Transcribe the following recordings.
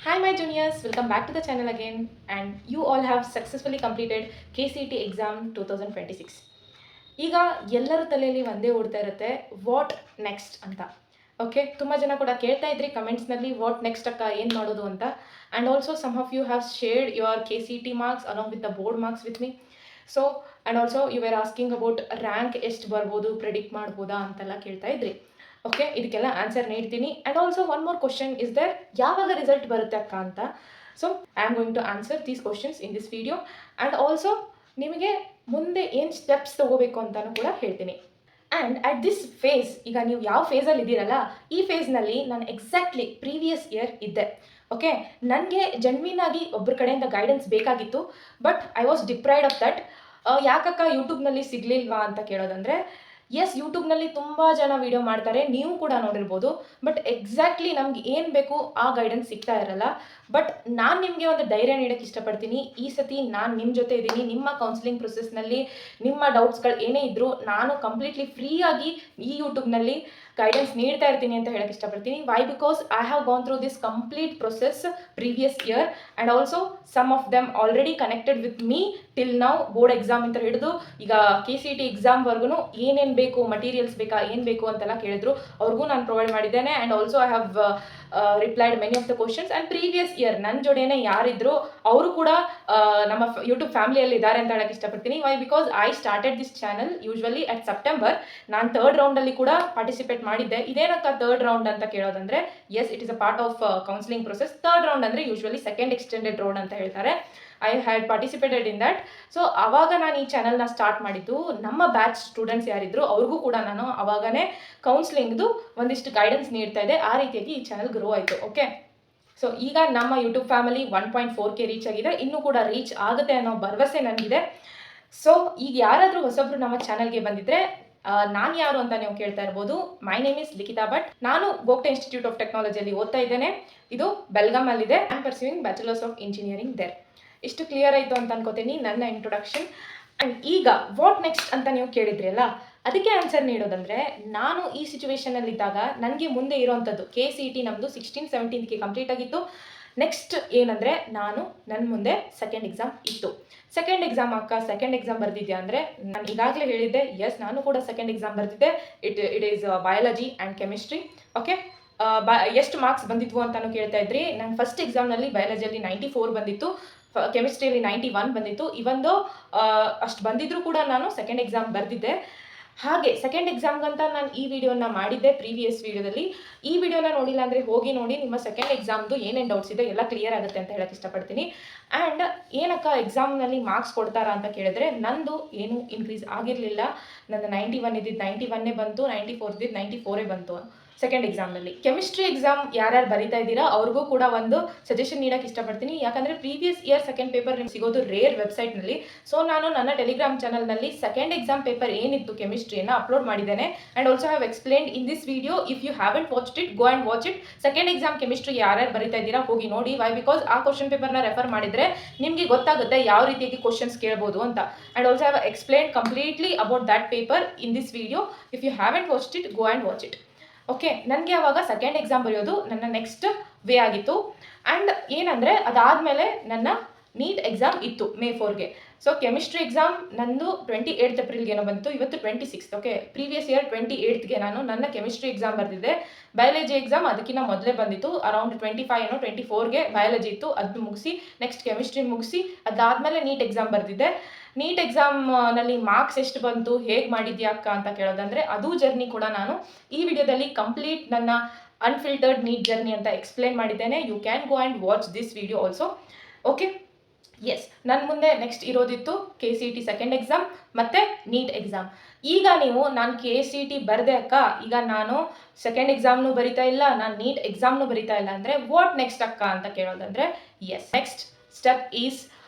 Hi my juniors, welcome back to the channel again and you all have successfully completed KCET exam 2026. ಈಗ ಎಲ್ಲರ ತಲೆಯಲ್ಲಿ ಒಂದೇ ಓಡ್ತಾ ಇರುತ್ತೆ ವಾಟ್ ನೆಕ್ಸ್ಟ್ ಅಂತ. ಓಕೆ, ತುಂಬ ಜನ ಕೂಡ ಕೇಳ್ತಾ ಇದ್ರಿ ಕಮೆಂಟ್ಸ್ನಲ್ಲಿ ವಾಟ್ ನೆಕ್ಸ್ಟ್ ಅಕ್ಕ ಏನು ಮಾಡೋದು ಅಂತ. And also some of you have shared your KCET marks along with the board marks with me. So and also you are asking about rank ಎಷ್ಟು ಬರ್ಬೋದು, ಪ್ರೆಡಿಕ್ಟ್ ಮಾಡ್ಬೋದಾ ಅಂತೆಲ್ಲ ಕೇಳ್ತಾ ಇದ್ರಿ. ಓಕೆ, ಇದಕ್ಕೆಲ್ಲ ಆನ್ಸರ್ ನೀಡ್ತೀನಿ. And also one more question is there, ಯಾವಾಗ result ಬರುತ್ತೆ ಅಕ್ಕ ಅಂತ. So I am going to answer these questions in this video. And also ನಿಮಗೆ ಮುಂದೆ ಏನು ಸ್ಟೆಪ್ಸ್ ತೊಗೋಬೇಕು ಅಂತಲೂ ಕೂಡ ಹೇಳ್ತೀನಿ. ಆ್ಯಂಡ್ ಅಟ್ ದಿಸ್ ಫೇಸ್, ಈಗ ನೀವು ಯಾವ ಫೇಸಲ್ಲಿ ಇದ್ದೀರಲ್ಲ, ಈ ಫೇಸ್ನಲ್ಲಿ ನಾನು ಎಕ್ಸಾಕ್ಟ್ಲಿ ಪ್ರೀವಿಯಸ್ ಇಯರ್ ಇದ್ದೆ. ಓಕೆ, ನನಗೆ ಜೆನ್ವಿನ್ ಆಗಿ ಒಬ್ಬರ ಕಡೆಯಿಂದ ಗೈಡೆನ್ಸ್ ಬೇಕಾಗಿತ್ತು, but I was deprived of that. ಯಾಕಕ್ಕ ಯೂಟ್ಯೂಬ್ನಲ್ಲಿ ಸಿಗಲಿಲ್ವಾ ಅಂತ ಕೇಳೋದಂದರೆ, ಎಸ್, ಯೂಟ್ಯೂಬ್ನಲ್ಲಿ ತುಂಬ ಜನ ವೀಡಿಯೋ ಮಾಡ್ತಾರೆ, ನೀವು ಕೂಡ ನೋಡಿರ್ಬೋದು, ಬಟ್ ಎಕ್ಸಾಕ್ಟ್ಲಿ ನಮ್ಗೆ ಏನು ಬೇಕು ಆ ಗೈಡೆನ್ಸ್ ಸಿಗ್ತಾ ಇರಲ್ಲ. ಬಟ್ ನಾನು ನಿಮಗೆ ಒಂದು ಧೈರ್ಯ ನೀಡೋಕ್ಕೆ ಇಷ್ಟಪಡ್ತೀನಿ. ಈ ಸತಿ ನಾನು ನಿಮ್ಮ ಜೊತೆ ಇದ್ದೀನಿ. ನಿಮ್ಮ ಕೌನ್ಸಿಲಿಂಗ್ ಪ್ರೊಸೆಸ್ನಲ್ಲಿ ನಿಮ್ಮ ಡೌಟ್ಸ್ಗಳು ಏನೇ ಇದ್ದರೂ ನಾನು ಕಂಪ್ಲೀಟ್ಲಿ ಫ್ರೀಯಾಗಿ ಈ ಯೂಟ್ಯೂಬ್ನಲ್ಲಿ ಗೈಡೆನ್ಸ್ ನೀಡ್ತಾ ಇರ್ತೀನಿ ಅಂತ ಹೇಳಕ್ಕೆ ಇಷ್ಟಪಡ್ತೀನಿ. Why? Because I have gone through this complete process previous year and also some of them already connected with me till ನಾವು ಬೋರ್ಡ್ ಎಕ್ಸಾಮ್ ಅಂತ ಹಿಡಿದು ಈಗ KCET ಎಕ್ಸಾಮ್ವರೆಗೂ ಏನೇನು ಬೇಕು, ಮಟೀರಿಯಲ್ಸ್ ಬೇಕಾ, ಏನು ಬೇಕು ಅಂತೆಲ್ಲ ಕೇಳಿದ್ರು, ಅವ್ರಿಗೂ ನಾನು ಪ್ರೊವೈಡ್ ಮಾಡಿದ್ದೇನೆ. And also I have replied many of the questions. And previous year ನನ್ನ ಜೊಡೆನೇ ಯಾರಿದ್ರು ಅವರು ಕೂಡ ನಮ್ಮ ಯೂಟ್ಯೂಬ್ ಫ್ಯಾಮಿಲಿಯಲ್ಲಿ ಇದ್ದಾರೆ ಅಂತ ಹೇಳಕ್ಕೆ ಇಷ್ಟಪಡ್ತೀನಿ. Why? Because I started this channel usually at September. ನಾನು ಥರ್ಡ್ ರೌಂಡಲ್ಲಿ ಕೂಡ ಪಾರ್ಟಿಸಿಪೇಟ್ ಮಾಡಿದ್ದೆ. ಇದೇನಕ್ಕ ಥರ್ಡ್ ರೌಂಡ್ ಅಂತ ಕೇಳೋದಂದರೆ, yes, it is a part of counselling process. Third round ಅಂದರೆ ಯೂಶ್ವಲಿ ಸೆಕೆಂಡ್ ಎಕ್ಸ್ಟೆಂಡೆಡ್ ರೌಂಡ್ ಅಂತ ಹೇಳ್ತಾರೆ. I had participated in that. So ಆವಾಗ ನಾನು ಈ ಚಾನಲ್ನ ಸ್ಟಾರ್ಟ್ ಮಾಡಿದ್ದು, ನಮ್ಮ ಬ್ಯಾಚ್ ಸ್ಟೂಡೆಂಟ್ಸ್ ಯಾರಿದ್ರು ಅವ್ರಿಗೂ ಕೂಡ ನಾನು ಆವಾಗನೇ ಕೌನ್ಸಿಲಿಂಗ್ದು ಒಂದಿಷ್ಟು ಗೈಡೆನ್ಸ್ ನೀಡ್ತಾ ಇದ್ದೆ. ಆ ರೀತಿಯಾಗಿ ಈ ಚಾನಲ್ ಗ್ರೋ ಆಯಿತು. ಓಕೆ, ಸೊ ಈಗ ನಮ್ಮ ಯೂಟ್ಯೂಬ್ ಫ್ಯಾಮಿಲಿ 1.4K ರೀಚ್ ಆಗಿದೆ. ಇನ್ನೂ ಕೂಡ ರೀಚ್ ಆಗುತ್ತೆ ಅನ್ನೋ ಭರವಸೆ ನನಗಿದೆ. ಸೊ ಈಗ ಯಾರಾದರೂ ಹೊಸಬ್ರು ನಮ್ಮ ಚಾನಲ್ಗೆ ಬಂದಿದ್ರೆ, ನಾನು ಯಾರು ಅಂತ ನೀವು ಕೇಳ್ತಾ ಇರ್ಬೋದು. My name is Likhita Bhat. ನಾನು ಗೋಗ್ಟೆ ಇನ್ಸ್ಟಿಟ್ಯೂಟ್ ಆಫ್ ಟೆಕ್ನಾಲಜಿಯಲ್ಲಿ ಓದ್ತಾ ಇದ್ದೇನೆ. ಇದು ಬೆಲ್ಗಾಮಲ್ಲಿದೆ. I am pursuing bachelors of engineering there. ಇಷ್ಟು ಕ್ಲಿಯರ್ ಆಯಿತು ಅಂತ ಅನ್ಕೋತೀನಿ ನನ್ನ ಇಂಟ್ರೊಡಕ್ಷನ್. ಆ್ಯಂಡ್ ಈಗ ವಾಟ್ ನೆಕ್ಸ್ಟ್ ಅಂತ ನೀವು ಕೇಳಿದ್ರಿ ಅಲ್ಲ, ಅದಕ್ಕೆ ಆನ್ಸರ್ ನೀಡೋದಂದರೆ, ನಾನು ಈ ಸಿಚುವೇಷನಲ್ಲಿದ್ದಾಗ ನನಗೆ ಮುಂದೆ ಇರೋವಂಥದ್ದು KCET ನಮ್ಮದು 16-17ಗೆ ಕಂಪ್ಲೀಟ್ ಆಗಿತ್ತು. ನೆಕ್ಸ್ಟ್ ಏನಂದರೆ, ನನ್ನ ಮುಂದೆ ಸೆಕೆಂಡ್ ಎಕ್ಸಾಮ್ ಇತ್ತು. ಸೆಕೆಂಡ್ ಎಕ್ಸಾಮ್ ಬರೆದಿದ್ಯಾ ಅಂದರೆ, ನಾನು ಈಗಾಗಲೇ ಹೇಳಿದ್ದೆ, ಎಸ್, ನಾನು ಕೂಡ ಸೆಕೆಂಡ್ ಎಕ್ಸಾಮ್ ಬರೆದಿದ್ದೆ. It is biology and chemistry. Okay, ಎಷ್ಟು ಮಾರ್ಕ್ಸ್ ಬಂದಿದ್ವು ಅಂತಲೂ ಕೇಳ್ತಾ ಇದ್ರಿ. ನಾನು ಫಸ್ಟ್ ಎಕ್ಸಾಮ್ನಲ್ಲಿ ಬಯಾಲಜಿಯಲ್ಲಿ 94 ಬಂದಿತ್ತು, ಕೆಮಿಸ್ಟ್ರಿಯಲ್ಲಿ 91 ಬಂದಿತ್ತು. ಇವೊಂದು ಅಷ್ಟು ಬಂದಿದ್ರೂ ಕೂಡ ನಾನು ಸೆಕೆಂಡ್ ಎಕ್ಸಾಮ್ ಬರೆದಿದ್ದೆ. ಹಾಗೆ ಸೆಕೆಂಡ್ ಎಕ್ಸಾಮ್ಗಂತ ನಾನು ಈ ವಿಡಿಯೋನ ಮಾಡಿದ್ದೆ ಪ್ರೀವಿಯಸ್ ವಿಡಿಯೋದಲ್ಲಿ. ಈ ವಿಡಿಯೋನ ನೋಡಿಲ್ಲ ಅಂದರೆ ಹೋಗಿ ನೋಡಿ, ನಿಮ್ಮ ಸೆಕೆಂಡ್ ಎಕ್ಸಾಮ್ದು ಏನೇನು ಡೌಟ್ಸ್ ಇದೆ ಎಲ್ಲ ಕ್ಲಿಯರ್ ಆಗುತ್ತೆ ಅಂತ ಹೇಳಕ್ಕೆ ಇಷ್ಟಪಡ್ತೀನಿ. ಆ್ಯಂಡ್ ಏನಕ್ಕ ಎಕ್ಸಾಮ್ನಲ್ಲಿ ಮಾರ್ಕ್ಸ್ ಕೊಡ್ತಾರಾ ಅಂತ ಕೇಳಿದ್ರೆ, ನಂದು ಏನೂ ಇನ್ಕ್ರೀಸ್ ಆಗಿರಲಿಲ್ಲ. ನನ್ನ 91 ಇದ್ದಿದ್ದು 91 ಬಂತು, 94 ಇದ್ದಿದ್ದು 94 ಬಂತು ಸೆಕೆಂಡ್ ಎಕ್ಸಾಮ್ನಲ್ಲಿ. ಕೆಮಿಸ್ಟ್ರಿ ಎಕ್ಸಾಮ್ ಯಾರ್ಯಾರು ಬರೀತಾ ಇದ್ದೀರಾ ಅವ್ರಿಗೂ ಕೂಡ ಒಂದು ಸಜೆಷನ್ ನೀಡೋಕ್ಕೆ ಇಷ್ಟಪಡ್ತೀನಿ. ಯಾಕಂದರೆ ಪ್ರೀವಿಯಸ್ ಇಯರ್ ಸೆಕೆಂಡ್ ಪೇಪರ್ ನಿಮ್ಗೆ ಸಿಗೋದು ರೇರ್ ವೆಬ್ಸೈಟ್ನಲ್ಲಿ. ಸೊ ನಾನು ನನ್ನ ಟೆಲಿಗ್ರಾಮ್ ಚಾನಲ್ನಲ್ಲಿ ಸೆಕೆಂಡ್ ಎಕ್ಸಾಮ್ ಪೇಪರ್ ಏನಿತ್ತು ಕೆಮಿಸ್ಟ್ರಿಯನ್ನು ಅಪ್ಲೋಡ್ ಮಾಡಿದ್ದೇನೆ. And also have explained in this video. If you haven't watched it, go and watch it. Second exam chemistry ಯಾರ್ಯಾರು ಬರೀತಾ ಇದ್ದೀರಾ ಹೋಗಿ ನೋಡಿ. ವೈ? ಬಿಕಾಸ್ ಆ ಕ್ವಶನ್ ಪೇಪರ್ನ ರೆಫರ್ ಮಾಡಿದರೆ ನಿಮಗೆ ಗೊತ್ತಾಗುತ್ತೆ ಯಾವ ರೀತಿಯಾಗಿ ಕ್ವಶನ್ಸ್ ಕೇಳ್ಬೋದು ಅಂತ. And also have explained completely about that paper in this video. If you haven't watched it, go and watch it. Okay, ನನಗೆ ಅವಾಗ ಸೆಕೆಂಡ್ ಎಕ್ಸಾಮ್ ಬರೆಯೋದು ನನ್ನ ನೆಕ್ಸ್ಟ್ ವೇ ಆಗಿತ್ತು. ಆ್ಯಂಡ್ ಏನಂದರೆ, ಅದಾದಮೇಲೆ ನನ್ನ ನೀಟ್ ಎಕ್ಸಾಮ್ ಇತ್ತು May 4ಗೆ. ಸೊ ಕೆಮಿಸ್ಟ್ರಿ ಎಕ್ಸಾಮ್ ನಂದು 28 ಏಪ್ರಿಲ್ಗೆ ಏನೋ ಬಂತು, ಇವತ್ತು 26. ಓಕೆ, ಪ್ರೀವಿಯಸ್ ಇಯರ್ 28ಗೆ ನಾನು ನನ್ನ ಕೆಮಿಸ್ಟ್ರಿ ಎಕ್ಸಾಮ್ ಬರೆದಿದ್ದೆ. ಬಯಾಲಜಿ ಎಕ್ಸಾಮ್ ಅದಕ್ಕಿಂತ ಮೊದಲೇ ಬಂದಿತ್ತು, ಅರೌಂಡ್ 24ಗೆ ಬಯಾಲಜಿ ಇತ್ತು. ಅದು ಮುಗಿಸಿ ನೆಕ್ಸ್ಟ್ ಕೆಮಿಸ್ಟ್ರಿ ಮುಗಿಸಿ ಅದಾದಮೇಲೆ ನೀಟ್ ಎಕ್ಸಾಮ್ ಬರೆದಿದ್ದೆ. ನೀಟ್ ಎಕ್ಸಾಮ್ನಲ್ಲಿ ಮಾರ್ಕ್ಸ್ ಎಷ್ಟು ಬಂತು, ಹೇಗೆ ಮಾಡಿದ್ಯಾ ಅಕ್ಕ ಅಂತ ಕೇಳೋದಂದರೆ, ಅದು ಜರ್ನಿ ಕೂಡ ನಾನು ಈ ವಿಡಿಯೋದಲ್ಲಿ ಕಂಪ್ಲೀಟ್ ನನ್ನ ಅನ್ಫಿಲ್ಟರ್ಡ್ ನೀಟ್ ಜರ್ನಿ ಅಂತ ಎಕ್ಸ್ಪ್ಲೇನ್ ಮಾಡಿದ್ದೇನೆ. You can go and watch this video also. Okay, yes, ನನ್ನ ಮುಂದೆ ನೆಕ್ಸ್ಟ್ ಇರೋದಿತ್ತು KCET ಸೆಕೆಂಡ್ ಎಕ್ಸಾಮ್ ಮತ್ತು ನೀಟ್ ಎಕ್ಸಾಮ್. ಈಗ ನೀವು ನಾನು KCET ಬರೆದೆ ಅಕ್ಕ, ಈಗ ನಾನು ಸೆಕೆಂಡ್ ಎಕ್ಸಾಮ್ನು ಬರಿತಾ ಇಲ್ಲ, ನಾನು ನೀಟ್ ಎಕ್ಸಾಮ್ನು ಬರಿತಾ ಇಲ್ಲ ಅಂದರೆ ವಾಟ್ ನೆಕ್ಸ್ಟ್ ಅಕ್ಕ ಅಂತ ಕೇಳೋದಂದರೆ, yes, next step is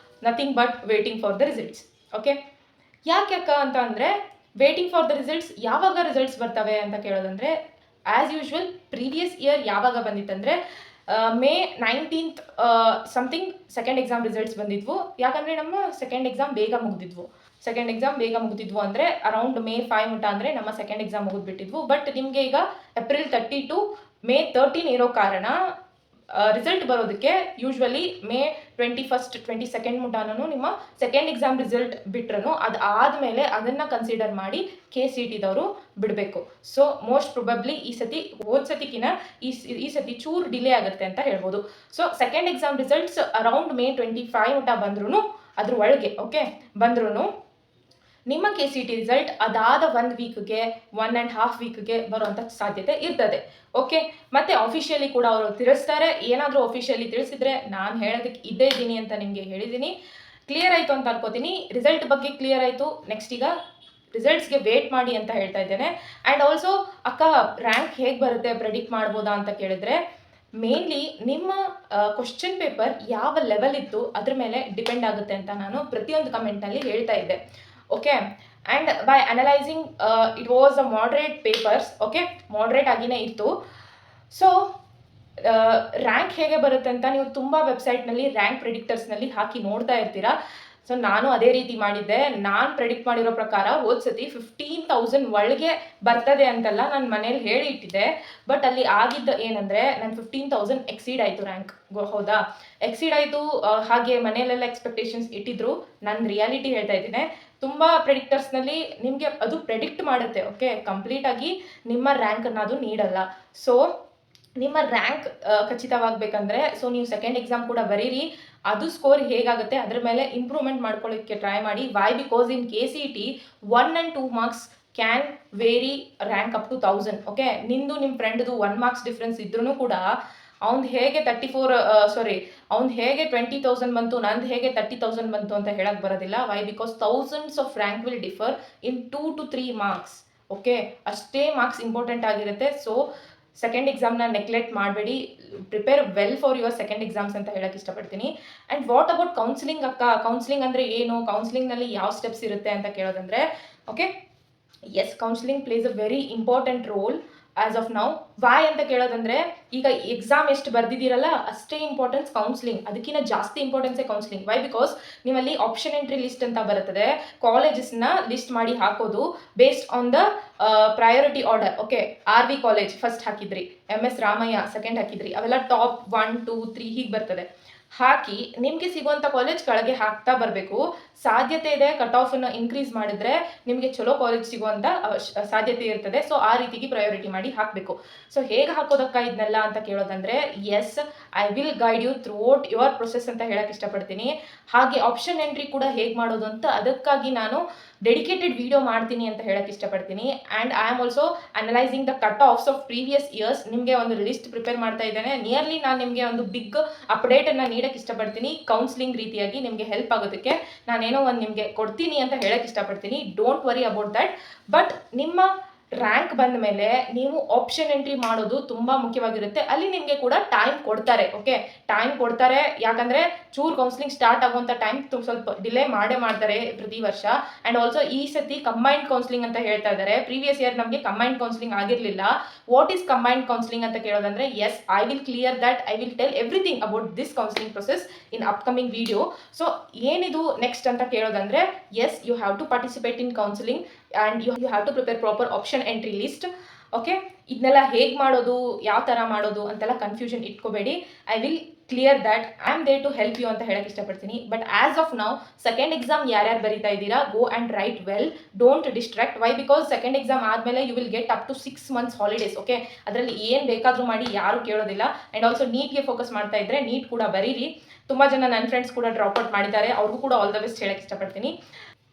nothing but waiting for the results. Okay, ಯಾಕೆ ಅಕ್ಕ ಅಂತ ಅಂದರೆ, ವೇಟಿಂಗ್ ಫಾರ್ ದ ರಿಸಲ್ಟ್ಸ್, ಯಾವಾಗ ರಿಸಲ್ಟ್ಸ್ ಬರ್ತವೆ ಅಂತ ಕೇಳೋದಂದರೆ, ಆ್ಯಸ್ ಯೂಶ್ವಲ್ ಪ್ರೀವಿಯಸ್ ಇಯರ್ ಯಾವಾಗ ಬಂದಿತ್ತಂದರೆ May 19th something second exam results ಬಂದಿದ್ವು. ಯಾಕಂದರೆ ನಮ್ಮ ಸೆಕೆಂಡ್ ಎಕ್ಸಾಮ್ ಬೇಗ ಮುಗಿದಿದ್ವು ಅಂದರೆ ಅರೌಂಡ್ May 5 ಮಟ್ಟ ಅಂದರೆ ನಮ್ಮ ಸೆಕೆಂಡ್ ಎಕ್ಸಾಮ್ ಮುಗಿದ್ಬಿಟ್ಟಿದ್ವು. ಬಟ್ ನಿಮಗೆ ಈಗ April 30 to May 13 ಇರೋ ಕಾರಣ ರಿಸಲ್ಟ್ ಬರೋದಕ್ಕೆ ಯೂಶ್ವಲಿ ಮೇ 21st 22nd ಮುಟಾನು ನಿಮ್ಮ ಸೆಕೆಂಡ್ ಎಕ್ಸಾಮ್ ರಿಸಲ್ಟ್ ಬಿಟ್ರೂ ಅದಾದಮೇಲೆ ಅದನ್ನು ಕನ್ಸಿಡರ್ ಮಾಡಿ KCET ಬಿಡಬೇಕು. ಸೊ ಮೋಸ್ಟ್ ಪ್ರೊಬಬ್ಲಿ ಈ ಸತಿ ಹೋದ ಸತಿಕಿನ ಈ ಸತಿ ಚೂರು ಡಿಲೇ ಆಗುತ್ತೆ ಅಂತ ಹೇಳ್ಬೋದು. So second exam results around May 25 ಮುಟ ಬಂದ್ರೂ ಅದ್ರ ಒಳಗೆ ಓಕೆ ಬಂದ್ರೂ ನಿಮ್ಮ KCET ರಿಸಲ್ಟ್ ಅದಾದ 1 ವೀಕ್ಗೆ 1.5 ವೀಕ್ಗೆ ಬರುವಂಥ ಸಾಧ್ಯತೆ ಇರ್ತದೆ. ಓಕೆ, ಮತ್ತೆ ಆಫಿಷಿಯಲಿ ಕೂಡ ಅವರು ತಿಳಿಸ್ತಾರೆ. ಏನಾದರೂ ಆಫಿಷಿಯಲಿ ತಿಳಿಸಿದ್ರೆ ನಾನು ಹೇಳೋದಕ್ಕೆ ಇದ್ದೇ ಇದ್ದೀನಿ ಅಂತ ನಿಮಗೆ ಹೇಳಿದ್ದೀನಿ. ಕ್ಲಿಯರ್ ಆಯಿತು ಅಂತ ಅನ್ಕೋತೀನಿ. ರಿಸಲ್ಟ್ ಬಗ್ಗೆ ಕ್ಲಿಯರ್ ಆಯಿತು. ನೆಕ್ಸ್ಟ್ ಈಗ ರಿಸಲ್ಟ್ಸ್ಗೆ ವೇಟ್ ಮಾಡಿ ಅಂತ ಹೇಳ್ತಾ ಇದ್ದೇನೆ. ಆ್ಯಂಡ್ ಆಲ್ಸೋ ಅಕ್ಕ ರ್ಯಾಂಕ್ ಹೇಗೆ ಬರುತ್ತೆ ಪ್ರೆಡಿಕ್ಟ್ ಮಾಡ್ಬೋದಾ ಅಂತ ಕೇಳಿದ್ರೆ, ಮೇನ್ಲಿ ನಿಮ್ಮ ಕ್ವಶನ್ ಪೇಪರ್ ಯಾವ ಲೆವೆಲ್ ಇತ್ತು ಅದ್ರ ಮೇಲೆ ಡಿಪೆಂಡ್ ಆಗುತ್ತೆ ಅಂತ ನಾನು ಪ್ರತಿಯೊಂದು ಕಮೆಂಟ್ನಲ್ಲಿ ಹೇಳ್ತಾ ಇದ್ದೆ. Okay, and by analysing it was a moderate papers. Okay, moderate ಆಗಿನೇ ಇತ್ತು. ಸೊ ರ್ಯಾಂಕ್ ಹೇಗೆ ಬರುತ್ತೆ ಅಂತ ನೀವು ತುಂಬ ವೆಬ್ಸೈಟ್ನಲ್ಲಿ ರ್ಯಾಂಕ್ ಪ್ರಿಡಿಕ್ಟರ್ಸ್ನಲ್ಲಿ ಹಾಕಿ ನೋಡ್ತಾ ಇರ್ತೀರಾ. ಸೊ ನಾನು ಅದೇ ರೀತಿ ಮಾಡಿದ್ದೆ. ನಾನು ಪ್ರೆಡಿಕ್ಟ್ ಮಾಡಿರೋ ಪ್ರಕಾರ ಹೋದ್ಸತಿ 15,000 ಒಳಗೆ ಬರ್ತದೆ ಅಂತೆಲ್ಲ ನಾನು ಮನೇಲಿ ಹೇಳಿ ಇಟ್ಟಿದ್ದೆ. ಬಟ್ ಅಲ್ಲಿ ಆಗಿದ್ದ ಏನಂದರೆ ನನ್ನ 15,000 ಎಕ್ಸೀಡ್ ಆಯಿತು ರ್ಯಾಂಕ್. ಹೌದಾ, ಎಕ್ಸೀಡ್ ಆಯಿತು. ಹಾಗೆ ಮನೆಯಲ್ಲೆಲ್ಲ ಎಕ್ಸ್ಪೆಕ್ಟೇಷನ್ಸ್ ಇಟ್ಟಿದ್ರು. ನನ್ನ ರಿಯಾಲಿಟಿ ಹೇಳ್ತಾ ಇದ್ದೀನಿ. ತುಂಬ ಪ್ರೆಡಿಕ್ಟರ್ಸ್ನಲ್ಲಿ ನಿಮಗೆ ಅದು ಪ್ರೆಡಿಕ್ಟ್ ಮಾಡುತ್ತೆ. ಓಕೆ, ಕಂಪ್ಲೀಟಾಗಿ ನಿಮ್ಮ ರ್ಯಾಂಕನ್ನು ಅದು ನೀಡಲ್ಲ. ಸೊ ನಿಮ್ಮ ರ್ಯಾಂಕ್ ಖಚಿತವಾಗಬೇಕಂದ್ರೆ ಸೊ ನೀವು ಸೆಕೆಂಡ್ ಎಕ್ಸಾಮ್ ಕೂಡ ಬರೀರಿ. ಅದು ಸ್ಕೋರ್ ಹೇಗಾಗುತ್ತೆ ಅದ್ರ ಮೇಲೆ ಇಂಪ್ರೂವ್ಮೆಂಟ್ ಮಾಡ್ಕೊಳ್ಳೋಕ್ಕೆ ಟ್ರೈ ಮಾಡಿ. Why because in KCET 1 and 2 marks can vary rank up to 1000. ಓಕೆ, ನಿಂದು ನಿಮ್ಮ ಫ್ರೆಂಡ್ದು 1 ಮಾರ್ಕ್ಸ್ ಡಿಫ್ರೆನ್ಸ್ ಇದ್ರೂ ಕೂಡ ಅವ್ನು ಹೇಗೆ 20,000 ಬಂತು, ನಂದು ಹೇಗೆ 30,000 ಬಂತು ಅಂತ ಹೇಳಕ್ಕೆ ಬರೋದಿಲ್ಲ. Why because thousands of rank will differ in 2 to 3 marks. Okay, ಅಷ್ಟೇ ಮಾರ್ಕ್ಸ್ ಇಂಪಾರ್ಟೆಂಟ್ ಆಗಿರುತ್ತೆ. ಸೊ ಸೆಕೆಂಡ್ ಎಕ್ಸಾಮ್ನ ನೆಗ್ಲೆಕ್ಟ್ ಮಾಡಬೇಡಿ. Prepare well for your second exams ಅಂತ ಹೇಳಕ್ಕೆ ಇಷ್ಟಪಡ್ತೀನಿ. ಆ್ಯಂಡ್ ವಾಟ್ ಅಬೌಟ್ ಕೌನ್ಸಿಲಿಂಗ್ ಅಕ್ಕ? ಕೌನ್ಸಿಲಿಂಗ್ ಅಂದರೆ ಏನು? ಕೌನ್ಸಿಲಿಂಗ್ನಲ್ಲಿ ಯಾವ ಸ್ಟೆಪ್ಸ್ ಇರುತ್ತೆ ಅಂತ ಕೇಳೋದಂದರೆ, okay, yes, counselling plays a very important role as of now. Why ಅಂತ ಕೇಳೋದಂದರೆ, ಈಗ ಎಕ್ಸಾಮ್ ಎಷ್ಟು ಬರ್ದಿದ್ದೀರಲ್ಲ ಅಷ್ಟೇ ಇಂಪಾರ್ಟೆನ್ಸ್ ಕೌನ್ಸಿಲಿಂಗ್, ಅದಕ್ಕಿಂತ ಜಾಸ್ತಿ ಇಂಪಾರ್ಟೆನ್ಸೇ ಕೌನ್ಸಿಲಿಂಗ್. ವೈ ಬಿಕಾಸ್ ನಿಮ್ಮಲ್ಲಿ ಆಪ್ಷನ್ ಎಂಟ್ರಿ ಲಿಸ್ಟ್ ಅಂತ ಬರ್ತದೆ. ಕಾಲೇಜಸ್ನ ಲಿಸ್ಟ್ ಮಾಡಿ ಹಾಕೋದು based on the priority order. Okay, RV college first ಹಾಕಿದ್ರಿ, MS ರಾಮಯ್ಯ ಸೆಕೆಂಡ್ ಹಾಕಿದ್ರಿ, ಅವೆಲ್ಲ ಟಾಪ್ 1, 2, 3 ಹೀಗೆ ಬರ್ತದೆ. ಹಾಕಿ ನಿಮಗೆ ಸಿಗುವಂಥ ಕಾಲೇಜ್ ಕೆಳಗೆ ಹಾಕ್ತಾ ಬರಬೇಕು. ಸಾಧ್ಯತೆ ಇದೆ ಕಟ್ ಆಫನ್ನು ಇನ್ಕ್ರೀಸ್ ಮಾಡಿದ್ರೆ ನಿಮಗೆ ಚಲೋ ಕಾಲೇಜ್ ಸಿಗುವಂಥ ಸಾಧ್ಯತೆ ಇರ್ತದೆ. ಸೊ ಆ ರೀತಿಗೆ ಪ್ರಯಾರಿಟಿ ಮಾಡಿ ಹಾಕಬೇಕು. ಸೊ ಹೇಗೆ ಹಾಕೋದಕ್ಕ ಇದನ್ನೆಲ್ಲ ಅಂತ ಕೇಳೋದಂದರೆ, yes, I will guide you throughout your process ಅಂತ ಹೇಳಕ್ಕೆ ಇಷ್ಟಪಡ್ತೀನಿ. ಹಾಗೆ ಆಪ್ಷನ್ ಎಂಟ್ರಿ ಕೂಡ ಹೇಗೆ ಮಾಡೋದು ಅಂತ ಅದಕ್ಕಾಗಿ ನಾನು ಡೆಡಿಕೇಟೆಡ್ ವಿಡಿಯೋ ಮಾಡ್ತೀನಿ ಅಂತ ಹೇಳಕ್ಕೆ ಇಷ್ಟಪಡ್ತೀನಿ. And I am also analysing the cut offs of previous years. ನಿಮಗೆ ಒಂದು ಲಿಸ್ಟ್ ಪ್ರಿಪೇರ್ ಮಾಡ್ತಾ ಇದ್ದೇನೆ. ನಿಯರ್ಲಿ ನಾನು ನಿಮಗೆ ಒಂದು ಬಿಗ್ ಅಪ್ಡೇಟನ್ನು ನೀಡಕ್ಕೆ ಇಷ್ಟಪಡ್ತೀನಿ. ಕೌನ್ಸಿಲಿಂಗ್ ರೀತಿಯಾಗಿ ನಿಮಗೆ ಹೆಲ್ಪ್ ಆಗೋದಕ್ಕೆ ನಾನೇನೋ ಒಂದು ನಿಮಗೆ ಕೊಡ್ತೀನಿ ಅಂತ ಹೇಳಕ್ಕೆ ಇಷ್ಟಪಡ್ತೀನಿ. Don't worry about that. But ನಿಮ್ಮ ರ್ಯಾಂಕ್ ಬಂದ ಮೇಲೆ ನೀವು ಆಪ್ಷನ್ ಎಂಟ್ರಿ ಮಾಡೋದು ತುಂಬ ಮುಖ್ಯವಾಗಿರುತ್ತೆ. ಅಲ್ಲಿ ನಿಮಗೆ ಕೂಡ ಟೈಮ್ ಕೊಡ್ತಾರೆ. ಓಕೆ, ಟೈಮ್ ಕೊಡ್ತಾರೆ. ಯಾಕಂದರೆ ಚೂರು ಕೌನ್ಸಿಲಿಂಗ್ ಸ್ಟಾರ್ಟ್ ಆಗುವಂಥ ಟೈಮ್ ಸ್ವಲ್ಪ ಡಿಲೇ ಮಾಡ್ತಾರೆ ಪ್ರತಿ ವರ್ಷ. ಆ್ಯಂಡ್ ಆಲ್ಸೋ ಈ ಸತಿ ಕಂಬೈನ್ಡ್ ಕೌನ್ಸಿಲಿಂಗ್ ಅಂತ ಹೇಳ್ತಾ ಇದ್ದಾರೆ. ಪ್ರೀವಿಯಸ್ ಇಯರ್ ನಮಗೆ ಕಂಬೈನ್ಡ್ ಕೌನ್ಸಿಲಿಂಗ್ ಆಗಿರಲಿಲ್ಲ. ವಾಟ್ ಈಸ್ ಕಂಬೈನ್ಡ್ ಕೌನ್ಸಿಲಿಂಗ್ ಅಂತ ಕೇಳೋದಂದರೆ, yes, I will clear that. I will tell everything about this counselling process in upcoming video. So ಏನಿದು ನೆಕ್ಸ್ಟ್ ಅಂತ ಕೇಳೋದಂದರೆ, yes, you have to participate in counselling and you have to prepare proper option entry list. Okay, ಇದನ್ನೆಲ್ಲ ಹೇಗೆ ಮಾಡೋದು, ಯಾವ ಥರ ಮಾಡೋದು ಅಂತೆಲ್ಲ ಕನ್ಫ್ಯೂಷನ್ ಇಟ್ಕೋಬೇಡಿ. I will clear that. I am there to help you ಅಂತ ಹೇಳಕ್ಕೆ ಇಷ್ಟಪಡ್ತೀನಿ. But as of now second exam ಯಾರ್ಯಾರು ಬರೀತಾ ಇದ್ದೀರಾ, go and write well. Don't distract. Why because second exam ಆದಮೇಲೆ you will get up to 6 months holidays. Okay, ಅದರಲ್ಲಿ ಏನು ಬೇಕಾದರೂ ಮಾಡಿ, ಯಾರೂ ಕೇಳೋದಿಲ್ಲ. ಆ್ಯಂಡ್ ಆಲ್ಸೋ ನೀಟ್ಗೆ ಫೋಕಸ್ ಮಾಡ್ತಾ ಇದ್ದರೆ ನೀಟ್ ಕೂಡ ಬರೀರಿ. ತುಂಬ ಜನ ನನ್ನ ಫ್ರೆಂಡ್ಸ್ ಕೂಡ ಡ್ರಾಪ್ಔಟ್ ಮಾಡಿದ್ದಾರೆ. ಅವ್ರಿಗೂ ಕೂಡ ಆಲ್ ದ ಬೆಸ್ಟ್ ಹೇಳಕ್ಕೆ ಇಷ್ಟಪಡ್ತೀನಿ.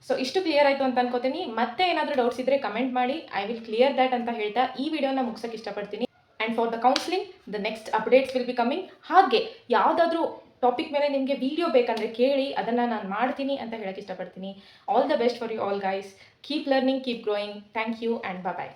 ಸೊ ಇಷ್ಟು ಕ್ಲಿಯರ್ ಆಯಿತು ಅಂತ ಅನ್ಕೋತೀನಿ. ಮತ್ತೆ ಏನಾದರೂ ಡೌಟ್ಸ್ ಇದ್ದರೆ ಕಮೆಂಟ್ ಮಾಡಿ. ಐ ವಿಲ್ ಕ್ಲಿಯರ್ ದ್ಯಾಟ್ ಅಂತ ಹೇಳ್ತಾ ಈ ವಿಡಿಯೋನ ಮುಗಿಸೋಕ್ಕೆ ಇಷ್ಟಪಡ್ತೀನಿ. And for the counselling the next updates will be coming. ಹಾಗೆ ಯಾವುದಾದ್ರೂ ಟಾಪಿಕ್ ಮೇಲೆ ನಿಮಗೆ ವಿಡಿಯೋ ಬೇಕಂದರೆ ಕೇಳಿ, ಅದನ್ನು ನಾನು ಮಾಡ್ತೀನಿ ಅಂತ ಹೇಳಕ್ಕೆ ಇಷ್ಟಪಡ್ತೀನಿ. All the best for you all guys. Keep learning, keep growing. Thank you and bye.